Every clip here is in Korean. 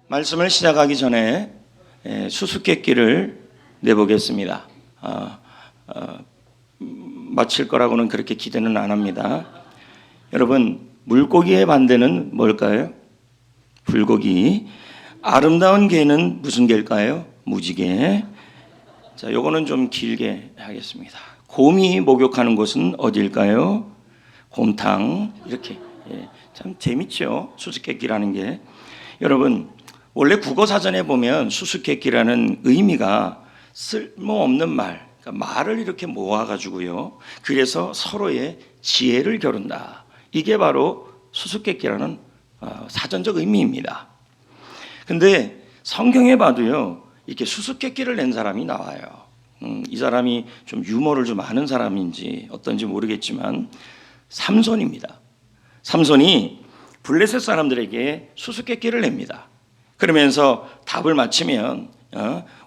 말씀을 시작하기 전에 수수께끼를 내보겠습니다. 마칠 거라고는 그렇게 기대는 안 합니다. 여러분, 물고기의 반대는 뭘까요? 불고기. 아름다운 개는 무슨 개일까요? 무지개. 자, 요거는 좀 길게 하겠습니다. 곰이 목욕하는 곳은 어디일까요? 곰탕. 이렇게. 참 재밌죠? 수수께끼라는 게. 여러분, 원래 국어 사전에 보면 수수께끼라는 의미가 쓸모없는 말, 그러니까 말을 이렇게 모아가지고요. 그래서 서로의 지혜를 겨룬다. 이게 바로 수수께끼라는 사전적 의미입니다. 근데 성경에 봐도요, 이렇게 수수께끼를 낸 사람이 나와요. 이 사람이 좀 유머를 좀 아는 사람인지 어떤지 모르겠지만 삼손입니다. 삼손이 블레셋 사람들에게 수수께끼를 냅니다. 그러면서 답을 맞히면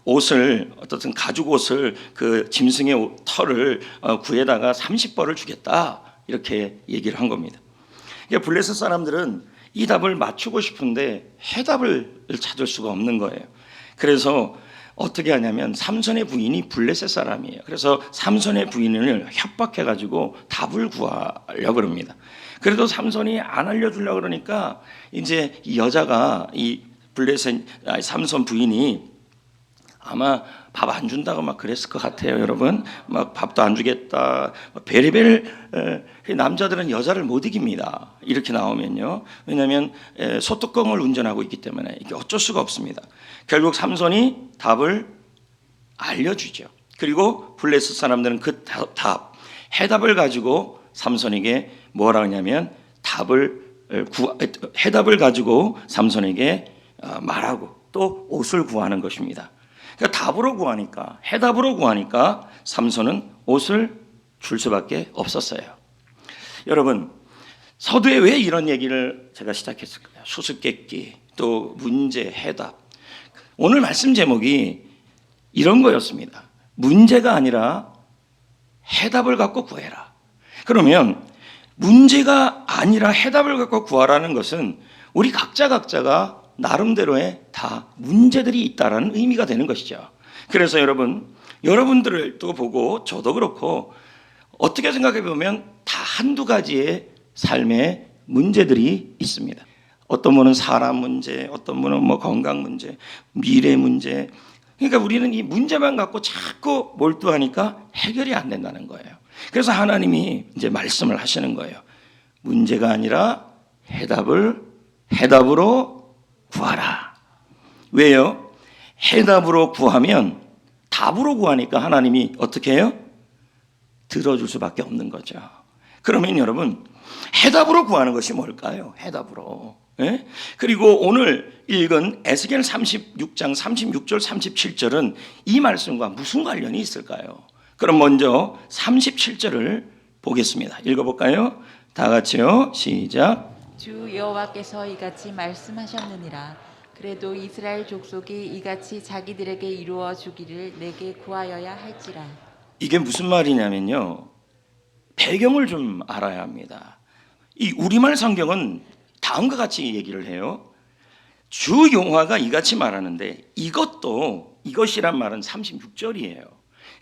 옷을 어떤 가죽 옷을 그 짐승의 털을 구해다가 30벌을 주겠다 이렇게 얘기를 한 겁니다. 그러니까 블레셋 사람들은 이 답을 맞추고 싶은데 해답을 찾을 수가 없는 거예요. 그래서 어떻게 하냐면 삼손의 부인이 블레셋 사람이에요. 그래서 삼손의 부인을 협박해가지고 답을 구하려고 그럽니다. 그래도 삼손이 안 알려주려고 그러니까 이제 이 여자가 이 삼손 부인이 아마 밥 안 준다고 막 그랬을 것 같아요, 여러분. 막 밥도 안 주겠다. 베레벨 남자들은 여자를 못 이깁니다. 이렇게 나오면요. 왜냐하면 소뚜껑을 운전하고 있기 때문에 이게 어쩔 수가 없습니다. 결국 삼손이 답을 알려주죠. 그리고 블레셋 사람들은 그 해답을 가지고 삼손에게 뭐라 하냐면 해답을 가지고 삼손에게 말하고 또 옷을 구하는 것입니다. 그러니까 답으로 구하니까, 해답으로 구하니까 삼손은 옷을 줄 수밖에 없었어요. 여러분, 서두에 왜 이런 얘기를 제가 시작했을까요? 수수께끼, 또 문제, 해답. 오늘 말씀 제목이 이런 거였습니다. 문제가 아니라 해답을 갖고 구해라. 그러면 문제가 아니라 해답을 갖고 구하라는 것은 우리 각자가 나름대로의 다 문제들이 있다라는 의미가 되는 것이죠. 그래서 여러분들을 또 보고 저도 그렇고 어떻게 생각해 보면 다 한두 가지의 삶의 문제들이 있습니다. 어떤 분은 사람 문제, 어떤 분은 뭐 건강 문제, 미래 문제. 그러니까 우리는 이 문제만 갖고 자꾸 몰두하니까 해결이 안 된다는 거예요. 그래서 하나님이 이제 말씀을 하시는 거예요. 문제가 아니라 해답으로 구하라. 왜요? 해답으로 구하면 답으로 구하니까 하나님이 어떻게 해요? 들어줄 수밖에 없는 거죠. 그러면 여러분, 해답으로 구하는 것이 뭘까요? 해답으로. 예? 그리고 오늘 읽은 에스겔 36장 36절 37절은 이 말씀과 무슨 관련이 있을까요? 그럼 먼저 37절을 보겠습니다. 읽어볼까요? 다 같이요. 시작. 주 여호와께서 이같이 말씀하셨느니라. 그래도 이스라엘 족속이 이같이 자기들에게 이루어 주기를 내게 구하여야 할지라. 이게 무슨 말이냐면요, 배경을 좀 알아야 합니다. 이 우리말 성경은 다음과 같이 얘기를 해요. 주 여호와가 이같이 말하는데 이것이란 말은 36절이에요.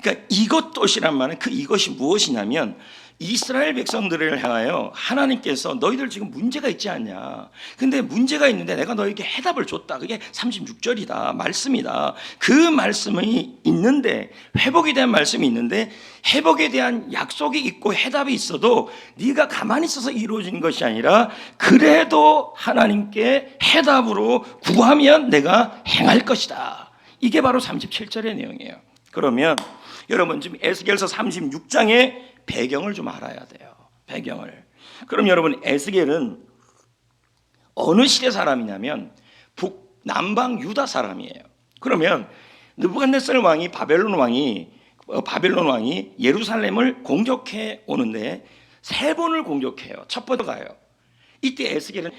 그러니까 이것도시란 말은 그 이것이 무엇이냐면 이스라엘 백성들을 향하여 하나님께서 너희들 지금 문제가 있지 않냐. 근데 문제가 있는데 내가 너에게 해답을 줬다. 그게 36절이다. 말씀이다. 그 말씀이 있는데, 회복에 대한 말씀이 있는데 회복에 대한 약속이 있고 해답이 있어도 네가 가만히 있어서 이루어진 것이 아니라 그래도 하나님께 해답으로 구하면 내가 행할 것이다. 이게 바로 37절의 내용이에요. 그러면 여러분 지금 에스겔서 36장의 배경을 좀 알아야 돼요. 배경을. 그럼 여러분, 에스겔은 어느 시대 사람이냐면 남방 유다 사람이에요. 그러면 느부갓네살 왕이 바벨론 왕이 예루살렘을 공격해 오는데 3번을 공격해요. 첫 번째 가요. 이때 에스겔은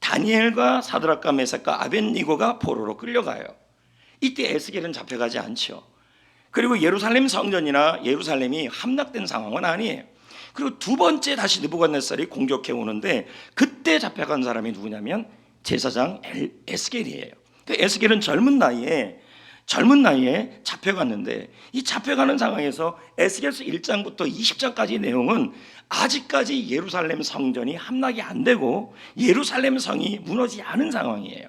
다니엘과 사드락과 메삭과 아벳니고가 포로로 끌려가요. 이때 에스겔은 잡혀가지 않죠. 그리고 예루살렘 성전이나 예루살렘이 함락된 상황은 아니에요. 그리고 두 번째 다시 느부갓네살이 공격해 오는데 그때 잡혀간 사람이 누구냐면 제사장 에스겔이에요. 그 에스겔은 젊은 나이에 잡혀갔는데, 이 잡혀가는 상황에서 에스겔서 1장부터 20장까지 내용은 아직까지 예루살렘 성전이 함락이 안 되고 예루살렘 성이 무너지지 않은 상황이에요.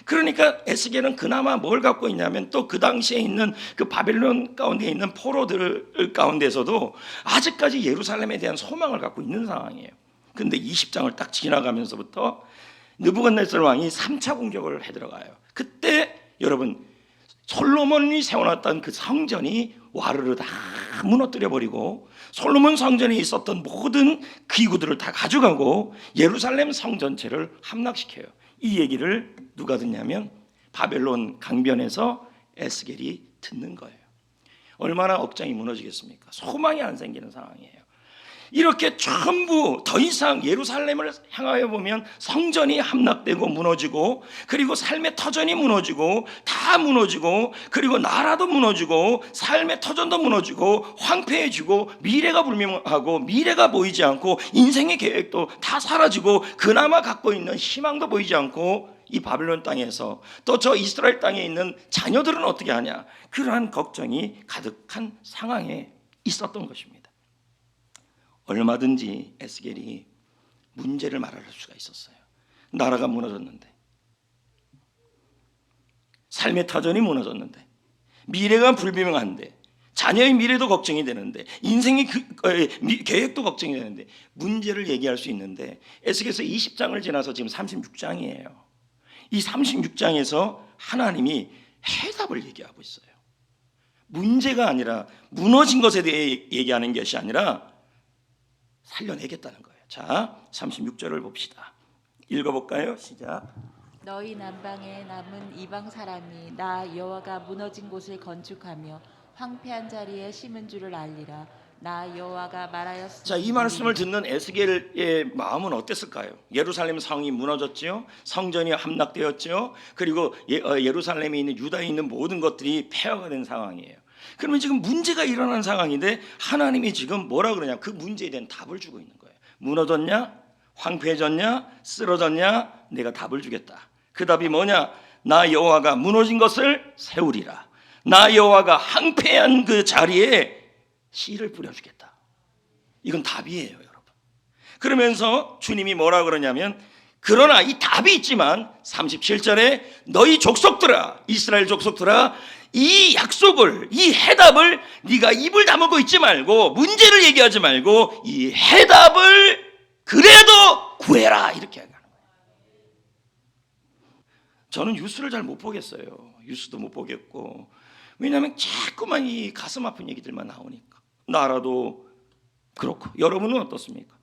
그러니까 에스겔은 그나마 뭘 갖고 있냐면, 또 그 당시에 있는 그 바벨론 가운데 있는 포로들 가운데서도 아직까지 예루살렘에 대한 소망을 갖고 있는 상황이에요. 근데 20장을 딱 지나가면서부터 느부갓네살 왕이 3차 공격을 해 들어가요. 그때 여러분, 솔로몬이 세워놨던 그 성전이 와르르 다 무너뜨려 버리고 솔로몬 성전에 있었던 모든 기구들을 다 가져가고 예루살렘 성 전체를 함락시켜요. 이 얘기를 누가 듣냐면 바벨론 강변에서 에스겔이 듣는 거예요. 얼마나 억장이 무너지겠습니까? 소망이 안 생기는 상황이에요. 이렇게 전부 더 이상 예루살렘을 향하여 보면 성전이 함락되고 무너지고, 그리고 삶의 터전이 무너지고 다 무너지고, 그리고 나라도 무너지고 삶의 터전도 무너지고 황폐해지고 미래가 불명하고 미래가 보이지 않고 인생의 계획도 다 사라지고 그나마 갖고 있는 희망도 보이지 않고, 이 바벨론 땅에서 또 저 이스라엘 땅에 있는 자녀들은 어떻게 하냐, 그러한 걱정이 가득한 상황에 있었던 것입니다. 얼마든지 에스겔이 문제를 말할 수가 있었어요. 나라가 무너졌는데, 삶의 터전이 무너졌는데, 미래가 불분명한데, 자녀의 미래도 걱정이 되는데, 인생의 계획도 걱정이 되는데, 문제를 얘기할 수 있는데, 에스겔서 20장을 지나서 지금 36장이에요. 이 36장에서 하나님이 해답을 얘기하고 있어요. 문제가 아니라, 무너진 것에 대해 얘기하는 것이 아니라 살려내겠다는 거예요. 자, 36절을 봅시다. 읽어볼까요? 시작. 너희 남방에 남은 이방 사람이 나 여호와가 무너진 곳을 건축하며 황폐한 자리에 심은 줄을 알리라. 나 여호와가 말하였으니. 자, 이 말씀을 듣는 에스겔의 마음은 어땠을까요? 예루살렘 성이 무너졌죠. 성전이 함락되었죠. 그리고 예루살렘에 있는 유다에 있는 모든 것들이 폐허가 된 상황이에요. 그러면 지금 문제가 일어난 상황인데 하나님이 지금 뭐라 그러냐, 그 문제에 대한 답을 주고 있는 거예요. 무너졌냐? 황폐해졌냐? 쓰러졌냐? 내가 답을 주겠다. 그 답이 뭐냐? 나 여호와가 무너진 것을 세우리라. 나 여호와가 황폐한 그 자리에 씨를 뿌려주겠다. 이건 답이에요, 여러분. 그러면서 주님이 뭐라 그러냐면, 그러나 이 답이 있지만 37절에 너희 족속들아, 이스라엘 족속들아, 이 약속을, 이 해답을 네가 입을 다물고 있지 말고, 문제를 얘기하지 말고 이 해답을 그래도 구해라, 이렇게 하는 거예요. 저는 뉴스를 잘 못 보겠어요. 뉴스도 못 보겠고, 왜냐하면 자꾸만 이 가슴 아픈 얘기들만 나오니까. 나라도 그렇고. 여러분은 어떻습니까?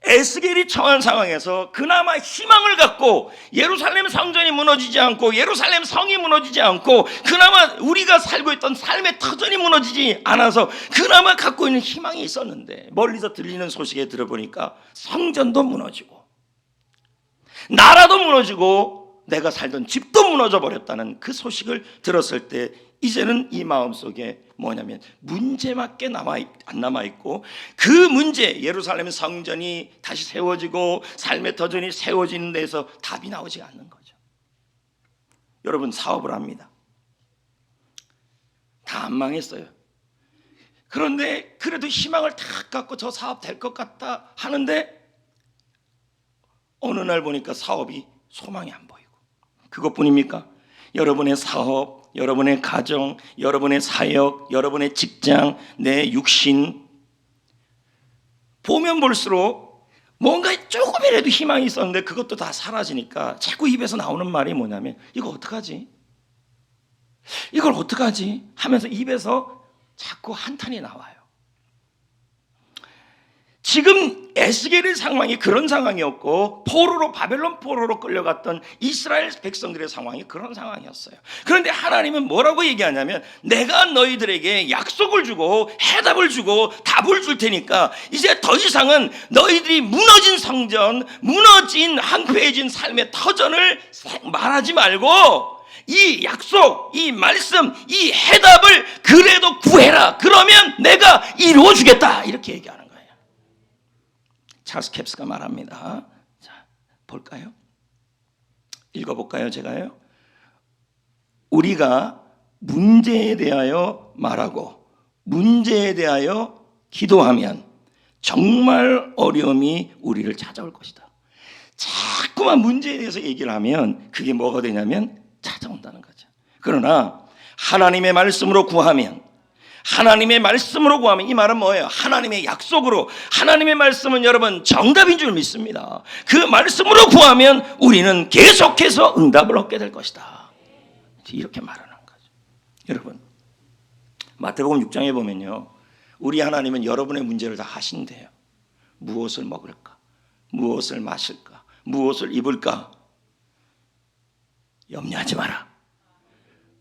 에스겔이 처한 상황에서 그나마 희망을 갖고, 예루살렘 성전이 무너지지 않고 예루살렘 성이 무너지지 않고 그나마 우리가 살고 있던 삶의 터전이 무너지지 않아서 그나마 갖고 있는 희망이 있었는데, 멀리서 들리는 소식에 들어보니까 성전도 무너지고 나라도 무너지고 내가 살던 집도 무너져 버렸다는 그 소식을 들었을 때, 이제는 이 마음속에 뭐냐면 문제밖에 안 남아있고, 그 문제, 예루살렘 성전이 다시 세워지고 삶의 터전이 세워지는 데서 답이 나오지 않는 거죠. 여러분, 사업을 합니다. 다 안 망했어요. 그런데 그래도 희망을 다 갖고 저 사업 될 것 같다 하는데, 어느 날 보니까 사업이 소망이 안 보이고. 그것뿐입니까? 여러분의 사업, 여러분의 가정, 여러분의 사역, 여러분의 직장, 내 육신, 보면 볼수록 뭔가 조금이라도 희망이 있었는데 그것도 다 사라지니까 자꾸 입에서 나오는 말이 뭐냐면, 이거 어떡하지? 이걸 어떡하지? 하면서 입에서 자꾸 한탄이 나와요. 지금 에스겔의 상황이 그런 상황이었고, 바벨론 포로로 끌려갔던 이스라엘 백성들의 상황이 그런 상황이었어요. 그런데 하나님은 뭐라고 얘기하냐면, 내가 너희들에게 약속을 주고 해답을 주고 답을 줄 테니까 이제 더 이상은 너희들이 무너진 성전, 무너진 황폐해진 삶의 터전을 말하지 말고 이 약속, 이 말씀, 이 해답을 그래도 구해라. 그러면 내가 이루어 주겠다. 이렇게 얘기하는 거예요. 찰스 캡스가 말합니다. 자, 볼까요? 읽어볼까요? 제가요. 우리가 문제에 대하여 말하고 문제에 대하여 기도하면 정말 어려움이 우리를 찾아올 것이다. 자꾸만 문제에 대해서 얘기를 하면 그게 뭐가 되냐면 찾아온다는 거죠. 그러나 하나님의 말씀으로 구하면, 하나님의 말씀으로 구하면, 이 말은 뭐예요? 하나님의 약속으로, 하나님의 말씀은 여러분 정답인 줄 믿습니다. 그 말씀으로 구하면 우리는 계속해서 응답을 얻게 될 것이다. 이렇게 말하는 거죠. 여러분, 마태복음 6장에 보면요, 우리 하나님은 여러분의 문제를 다 하신대요. 무엇을 먹을까? 무엇을 마실까? 무엇을 입을까? 염려하지 마라.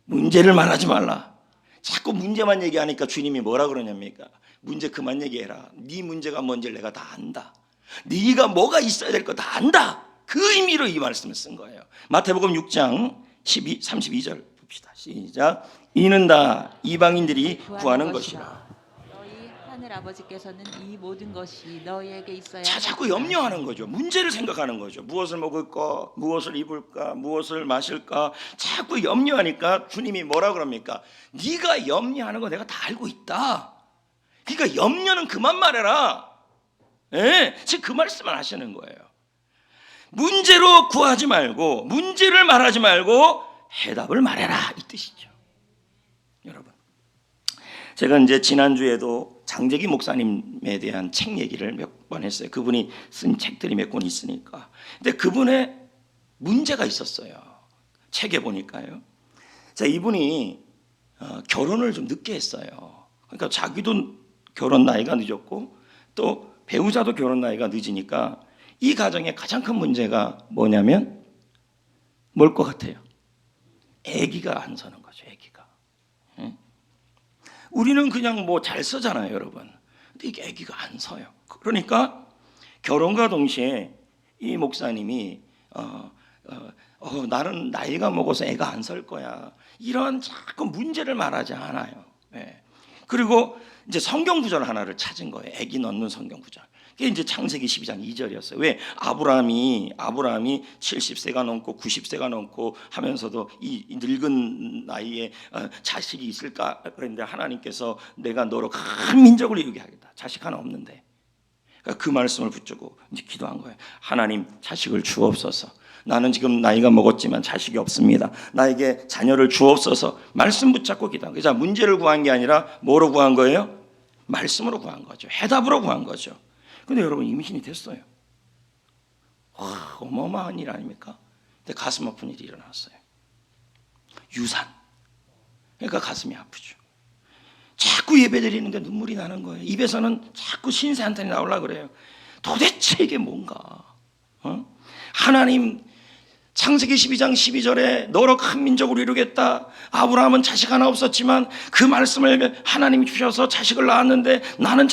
문제를 말하지 말라. 자꾸 문제만 얘기하니까 주님이 뭐라 그러냐입니까? 문제 그만 얘기해라. 네 문제가 뭔지 내가 다 안다. 네가 뭐가 있어야 될 거 다 안다. 그 의미로 이 말씀을 쓴 거예요. 마태복음 6장 32절 봅시다. 시작. 이는 다 이방인들이 구하는 것이라. 너희 하늘 아버지께서는 이 모든 것이 너희에게 있어야 자꾸 염려하는 거죠. 문제를 생각하는 거죠. 무엇을 먹을까? 무엇을 입을까? 무엇을 마실까? 자꾸 염려하니까 주님이 뭐라 그럽니까? 네가 염려하는 거 내가 다 알고 있다. 그러니까 염려는 그만 말해라. 예, 지금 그 말씀을 하시는 거예요. 문제로 구하지 말고, 문제를 말하지 말고 해답을 말해라, 이 뜻이죠. 여러분, 제가 이제 지난주에도 장재기 목사님에 대한 책 얘기를 몇 번 했어요. 그분이 쓴 책들이 몇 권 있으니까. 근데 그분의 문제가 있었어요. 책에 보니까요. 자, 이분이 결혼을 좀 늦게 했어요. 그러니까 자기도 결혼 나이가 늦었고 또 배우자도 결혼 나이가 늦으니까 이 가정의 가장 큰 문제가 뭐냐면 뭘 것 같아요? 아기가 안 서는 거죠. 아기가. 우리는 그냥 뭐 잘 쓰잖아요, 여러분. 근데 이게 아기가 안 서요. 그러니까 결혼과 동시에 이 목사님이 나는 나이가 먹어서 애가 안 설 거야. 이런 자꾸 문제를 말하지 않아요. 예. 그리고 이제 성경 구절 하나를 찾은 거예요. 아기 넣는 성경 구절. 그게 이제 창세기 12장 2절이었어요. 왜? 아브라함이 70세가 넘고 90세가 넘고 하면서도 이 늙은 나이에 자식이 있을까? 그런데 하나님께서 내가 너로 큰 민족을 이루게 하겠다. 자식 하나 없는데. 그러니까 그 말씀을 붙잡고 이제 기도한 거예요. 하나님, 자식을 주옵소서. 나는 지금 나이가 먹었지만 자식이 없습니다. 나에게 자녀를 주옵소서. 말씀 붙잡고 기도한 거예요. 자, 문제를 구한 게 아니라 뭐로 구한 거예요? 말씀으로 구한 거죠. 해답으로 구한 거죠. 근데 여러분, 임신이 됐어요. 와, 어마어마한 일 아닙니까? 근데 가슴 아픈 일이 일어났어요. 유산. 그러니까 가슴이 아프죠. 자꾸 예배드리는데 눈물이 나는 거예요. 입에서는 자꾸 신세 한탄이 나오려고 그래요. 도대체 이게 뭔가? 하나님, 창세기 12장 12절에 너로 큰 민족을 이루겠다. 아브라함은 자식 하나 없었지만 그 말씀을 하나님이 주셔서 자식을 낳았는데 나는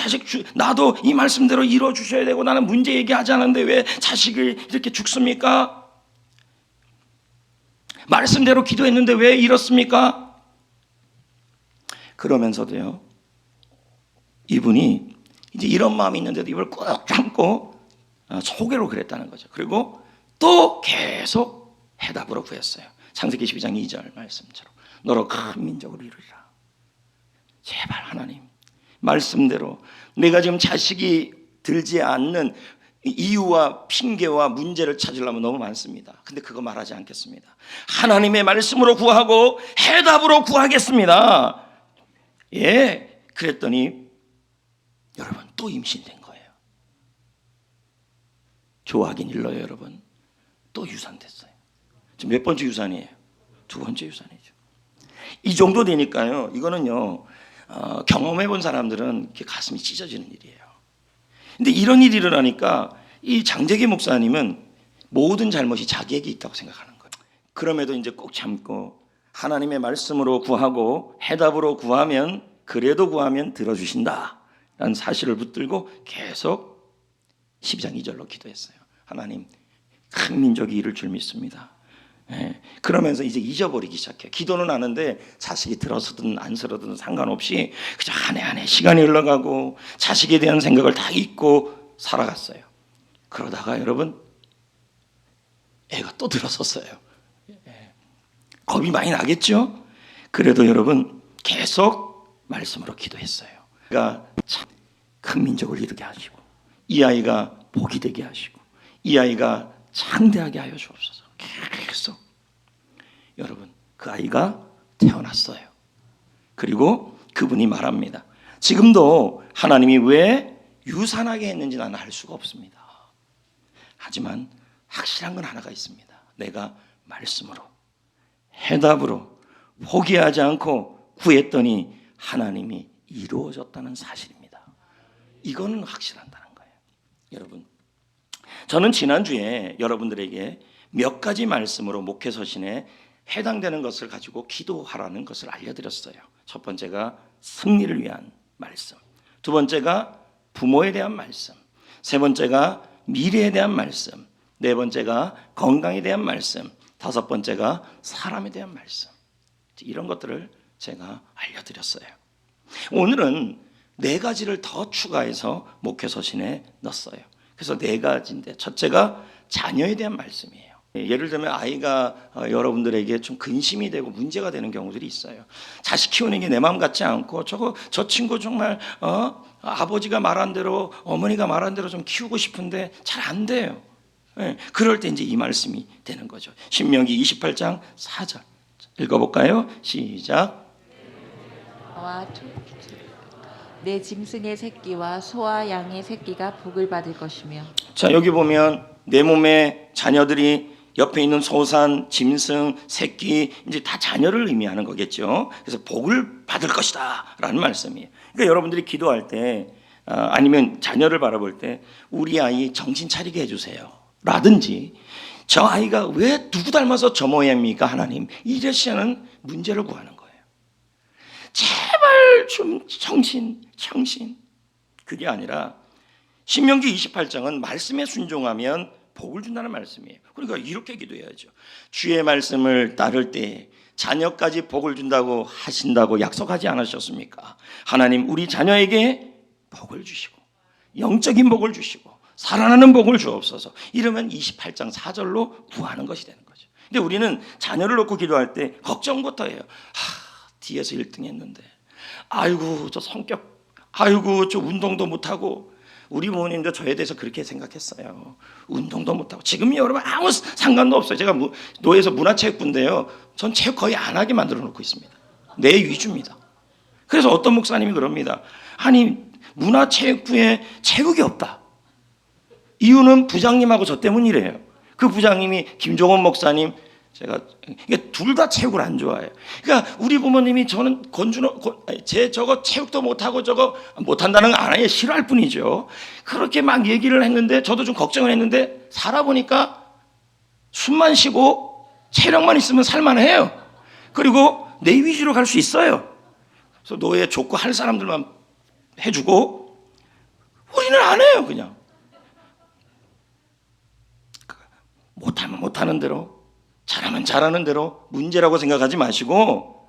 나도 이 말씀대로 이루어 주셔야 되고 나는 문제 얘기하지 않았는데 왜 자식을 이렇게 죽습니까? 말씀대로 기도했는데 왜 이렇습니까? 그러면서도요, 이분이 이제 이런 마음이 있는데도 이걸 꾹 참고 소개로 그랬다는 거죠. 그리고 또 계속 해답으로 구했어요. 창세기 12장 2절 말씀처럼 너로 큰 민족을 이루리라. 제발 하나님, 말씀대로 내가 지금 자식이 들지 않는 이유와 핑계와 문제를 찾으려면 너무 많습니다. 근데 그거 말하지 않겠습니다. 하나님의 말씀으로 구하고 해답으로 구하겠습니다. 예, 그랬더니 여러분 또 임신된 거예요. 좋아하긴 일러요, 여러분. 또 유산됐어요. 지금 몇 번째 유산이에요? 두 번째 유산이죠. 이 정도 되니까요, 이거는요, 경험해 본 사람들은 이렇게 가슴이 찢어지는 일이에요. 근데 이런 일이 일어나니까 이 장재기 목사님은 모든 잘못이 자기에게 있다고 생각하는 거예요. 그럼에도 이제 꼭 참고 하나님의 말씀으로 구하고 해답으로 구하면, 그래도 구하면 들어주신다 라는 사실을 붙들고 계속 12장 2절로 기도했어요. 하나님, 큰 민족이 이룰 줄 믿습니다. 예. 그러면서 이제 잊어버리기 시작해요. 기도는 하는데 자식이 들어서든 안 들어서든 상관없이 그저 한 해 한 해 시간이 흘러가고 자식에 대한 생각을 다 잊고 살아갔어요. 그러다가 여러분, 애가 또 들어섰어요. 예. 겁이 많이 나겠죠? 그래도 여러분 계속 말씀으로 기도했어요. 그가 참 큰 민족을 이루게 하시고 이 아이가 복이 되게 하시고 이 아이가 창대하게 하여 주옵소서. 계속 여러분 그 아이가 태어났어요. 그리고 그분이 말합니다. 지금도 하나님이 왜 유산하게 했는지 나는 알 수가 없습니다. 하지만 확실한 건 하나가 있습니다. 내가 말씀으로 해답으로 포기하지 않고 구했더니 하나님이 이루어졌다는 사실입니다. 이거는 확실한다는 거예요. 여러분, 저는 지난주에 여러분들에게 몇 가지 말씀으로 목회서신에 해당되는 것을 가지고 기도하라는 것을 알려드렸어요. 첫 번째가 승리를 위한 말씀, 두 번째가 부모에 대한 말씀, 세 번째가 미래에 대한 말씀, 네 번째가 건강에 대한 말씀, 다섯 번째가 사람에 대한 말씀. 이런 것들을 제가 알려드렸어요. 오늘은 네 가지를 더 추가해서 목회서신에 넣었어요. 그래서 네 가지인데 첫째가 자녀에 대한 말씀이에요. 예를 들면 아이가 여러분들에게 좀 근심이 되고 문제가 되는 경우들이 있어요. 자식 키우는 게 내 마음 같지 않고 저 친구 정말 아버지가 말한 대로 어머니가 말한 대로 좀 키우고 싶은데 잘 안 돼요. 그럴 때 이제 이 말씀이 되는 거죠. 신명기 28장 4절 읽어볼까요? 시작. 내 짐승의 새끼와 소와 양의 새끼가 복을 받을 것이며. 자, 여기 보면 내 몸에 자녀들이 옆에 있는 소산, 짐승, 새끼 이제 다 자녀를 의미하는 거겠죠. 그래서 복을 받을 것이다라는 말씀이에요. 그러니까 여러분들이 기도할 때 아니면 자녀를 바라볼 때 우리 아이 정신 차리게 해주세요 라든지 저 아이가 왜 누구 닮아서 저 모양입니까 하나님 이러시는 문제를 구하는 거예요. 제발 좀 정신 그게 아니라 신명기 28장은 말씀에 순종하면 복을 준다는 말씀이에요. 그러니까 이렇게 기도해야죠. 주의 말씀을 따를 때 자녀까지 복을 준다고 하신다고 약속하지 않으셨습니까? 하나님 우리 자녀에게 복을 주시고 영적인 복을 주시고 살아나는 복을 주옵소서. 이러면 28장 4절로 구하는 것이 되는 거죠. 근데 우리는 자녀를 놓고 기도할 때 걱정부터 해요. 뒤에서 1등 했는데 아이고 저 성격 아이고 저 운동도 못하고 우리 부모님도 저에 대해서 그렇게 생각했어요. 운동도 못하고 지금 여러분 아무 상관도 없어요. 제가 노예에서 문화체육부인데요. 전 체육 거의 안 하게 만들어 놓고 있습니다. 내 위주입니다. 그래서 어떤 목사님이 그럽니다. 아니 문화체육부에 체육이 없다. 이유는 부장님하고 저 때문이래요. 그 부장님이 김종원 목사님 제가 이게 둘 다 체육을 안 좋아해요. 그러니까 우리 부모님이 저는 저거 체육도 못하고 저거 못한다는 거 안 해요. 싫어할 뿐이죠. 그렇게 막 얘기를 했는데 저도 좀 걱정을 했는데 살아보니까 숨만 쉬고 체력만 있으면 살만해요. 그리고 내 위주로 갈 수 있어요. 그래서 노예 줬고 할 사람들만 해주고 우리는 안 해요. 그냥 못하면 못하는 대로 잘하면 잘하는 대로 문제라고 생각하지 마시고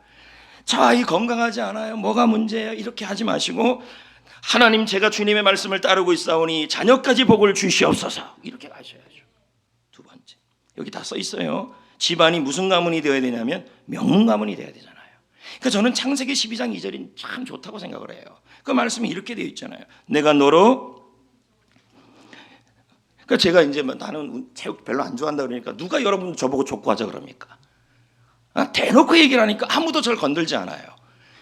저 아이 건강하지 않아요. 뭐가 문제예요? 이렇게 하지 마시고 하나님 제가 주님의 말씀을 따르고 있사오니 자녀까지 복을 주시옵소서 이렇게 가셔야죠. 두 번째 여기 다 써 있어요. 집안이 무슨 가문이 되어야 되냐면 명문 가문이 되어야 되잖아요. 그러니까 저는 창세기 12장 2절이 참 좋다고 생각을 해요. 그 말씀이 이렇게 되어 있잖아요. 내가 너로 그러니까 제가 이제 나는 체육 별로 안 좋아한다 그러니까 누가 여러분 저보고 족구하자 그럽니까? 대놓고 얘기를 하니까 아무도 저를 건들지 않아요.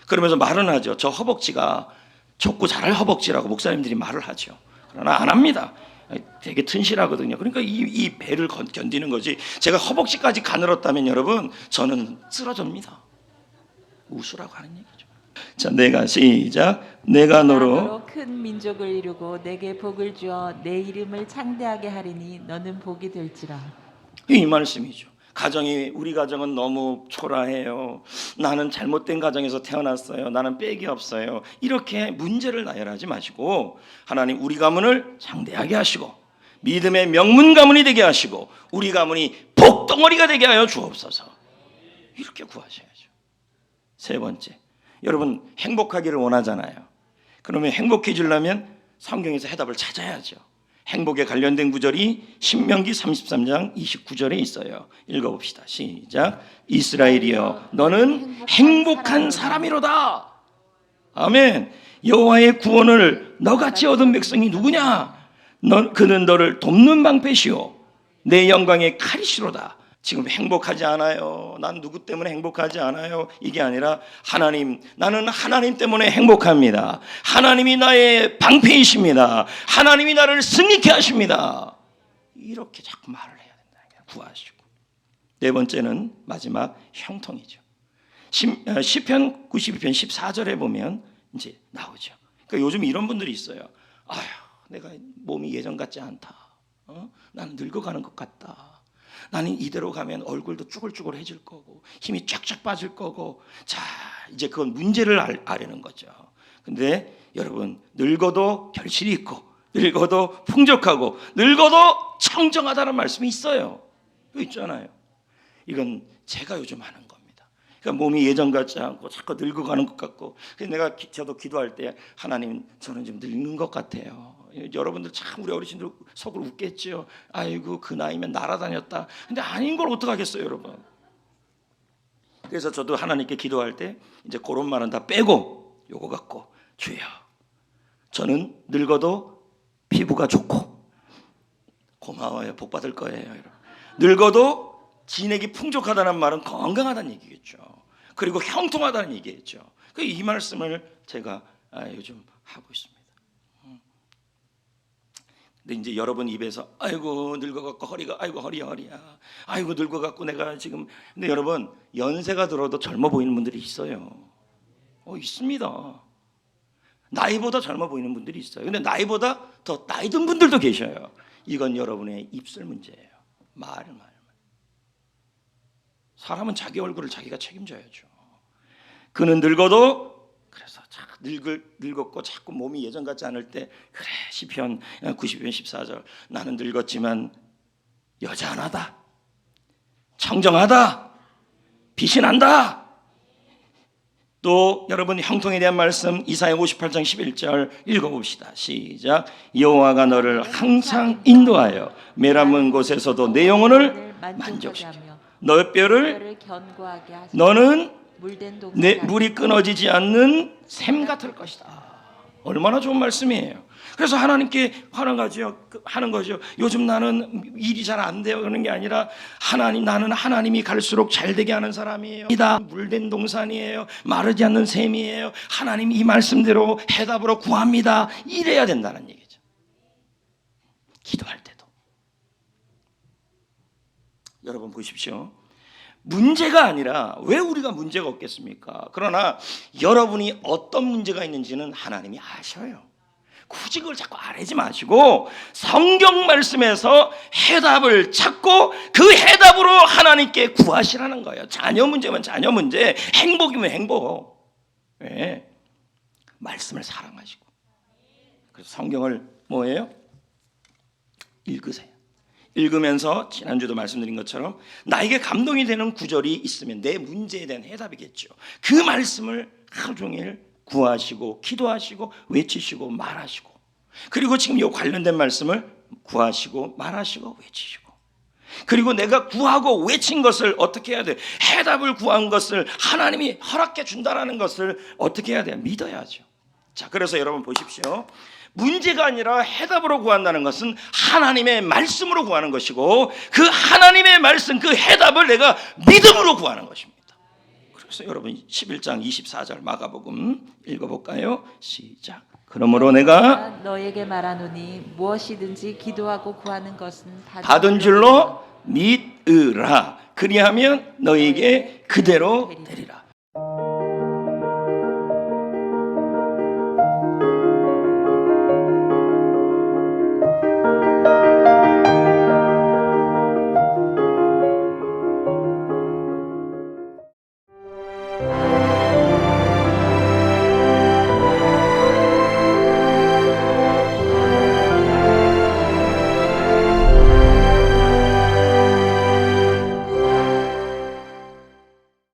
그러면서 말은 하죠. 저 허벅지가 족구 잘할 허벅지라고 목사님들이 말을 하죠. 그러나 안 합니다. 되게 튼실하거든요. 그러니까 이 배를 견디는 거지. 제가 허벅지까지 가늘었다면 여러분 저는 쓰러집니다. 우수라고 하는 얘기죠. 자, 내가 시작. 내가 너로 큰 민족을 이루고 내게 복을 주어 내 이름을 창대하게 하리니 너는 복이 될지라. 이 말씀이죠. 우리 가정은 너무 초라해요. 나는 잘못된 가정에서 태어났어요. 나는 빽이 없어요. 이렇게 문제를 나열하지 마시고 하나님 우리 가문을 창대하게 하시고 믿음의 명문 가문이 되게 하시고 우리 가문이 복덩어리가 되게 하여 주옵소서. 이렇게 구하셔야죠. 세 번째, 여러분 행복하기를 원하잖아요. 그러면 행복해지려면 성경에서 해답을 찾아야죠. 행복에 관련된 구절이 신명기 33장 29절에 있어요. 읽어봅시다. 시작. 이스라엘이여 너는 행복한 사람이로다. 아멘. 여호와의 구원을 너같이 얻은 백성이 누구냐? 그는 너를 돕는 방패시오 내 영광의 칼이시로다. 지금 행복하지 않아요. 난 누구 때문에 행복하지 않아요. 이게 아니라 하나님, 나는 하나님 때문에 행복합니다. 하나님이 나의 방패이십니다. 하나님이 나를 승리케 하십니다. 이렇게 자꾸 말을 해야 된다. 구하시고. 네 번째는 마지막 형통이죠. 시편 92편 14절에 보면 이제 나오죠. 그러니까 요즘 이런 분들이 있어요. 아휴, 내가 몸이 예전 같지 않다. 나는 늙어가는 것 같다. 나는 이대로 가면 얼굴도 쭈글쭈글해질 거고 힘이 쫙쫙 빠질 거고. 자, 이제 그건 문제를 아려는 거죠. 근데 여러분, 늙어도 결실이 있고 늙어도 풍족하고 늙어도 청정하다는 말씀이 있어요. 이거 있잖아요. 이건 제가 요즘 하는 겁니다. 그러니까 몸이 예전 같지 않고 자꾸 늙어가는 것 같고. 그래서 저도 기도할 때 하나님, 저는 좀 늙는 것 같아요. 여러분들 참 우리 어르신들 속으로 웃겠죠. 아이고 그 나이면 날아다녔다. 근데 아닌 걸 어떡하겠어요, 여러분. 그래서 저도 하나님께 기도할 때 이제 그런 말은 다 빼고 요거 갖고, 주여 저는 늙어도 피부가 좋고 고마워요. 복 받을 거예요. 여러분. 늙어도 진액이 풍족하다는 말은 건강하다는 얘기겠죠. 그리고 형통하다는 얘기겠죠. 이 말씀을 제가 요즘 하고 있습니다. 근데 이제 여러분 입에서 아이고 늙어갖고 허리가, 아이고 허리야, 아이고 늙어갖고 내가 지금. 근데 여러분, 연세가 들어도 젊어 보이는 분들이 있어요. 있습니다. 나이보다 젊어 보이는 분들이 있어요. 근데 나이보다 더 나이 든 분들도 계셔요. 이건 여러분의 입술 문제예요. 말. 사람은 자기 얼굴을 자기가 책임져야죠. 그는 늙어도, 그래서 늙었고 자꾸 몸이 예전 같지 않을 때, 그래 시편 90편 14절 나는 늙었지만 여전하다, 청정하다, 빛이 난다. 또 여러분, 형통에 대한 말씀 이사야 58장 11절 읽어봅시다. 시작. 여호와가 너를 항상 인도하여 메라문 곳에서도 내 영혼을 만족시켜 너의 뼈를 견고하게 하시고 너는 물된 내 물이 끊어지지 않는 샘 같을 것이다. 얼마나 좋은 말씀이에요. 그래서 하나님께 하는 거죠. 요즘 나는 일이 잘 안 돼요. 그러는 게 아니라 나는 하나님이 갈수록 잘 되게 하는 사람이에요. 물된 동산이에요. 마르지 않는 샘이에요. 하나님 이 말씀대로 해답으로 구합니다. 이래야 된다는 얘기죠. 기도할 때도. 여러분 보십시오. 문제가 아니라 왜 우리가 문제가 없겠습니까? 그러나 여러분이 어떤 문제가 있는지는 하나님이 아셔요. 굳이 그걸 자꾸 아뢰지 마시고 성경 말씀에서 해답을 찾고 그 해답으로 하나님께 구하시라는 거예요. 자녀 문제면 자녀 문제, 행복이면 행복. 네. 말씀을 사랑하시고. 그래서 성경을 뭐예요? 읽으세요. 읽으면서 지난주도 말씀드린 것처럼 나에게 감동이 되는 구절이 있으면 내 문제에 대한 해답이겠죠. 그 말씀을 하루 종일 구하시고 기도하시고 외치시고 말하시고, 그리고 지금 이 관련된 말씀을 구하시고 말하시고 외치시고, 그리고 내가 구하고 외친 것을 어떻게 해야 돼? 해답을 구한 것을 하나님이 허락해 준다라는 것을 어떻게 해야 돼요? 믿어야죠. 자, 그래서 여러분 보십시오. 문제가 아니라 해답으로 구한다는 것은 하나님의 말씀으로 구하는 것이고, 그 하나님의 말씀, 그 해답을 내가 믿음으로 구하는 것입니다. 그래서 여러분 11장 24절 마가복음 읽어볼까요? 시작. 그러므로 내가 너에게 말하노니 무엇이든지 기도하고 구하는 것은 받은 줄로 믿으라. 그리하면 너에게 그대로 되리라.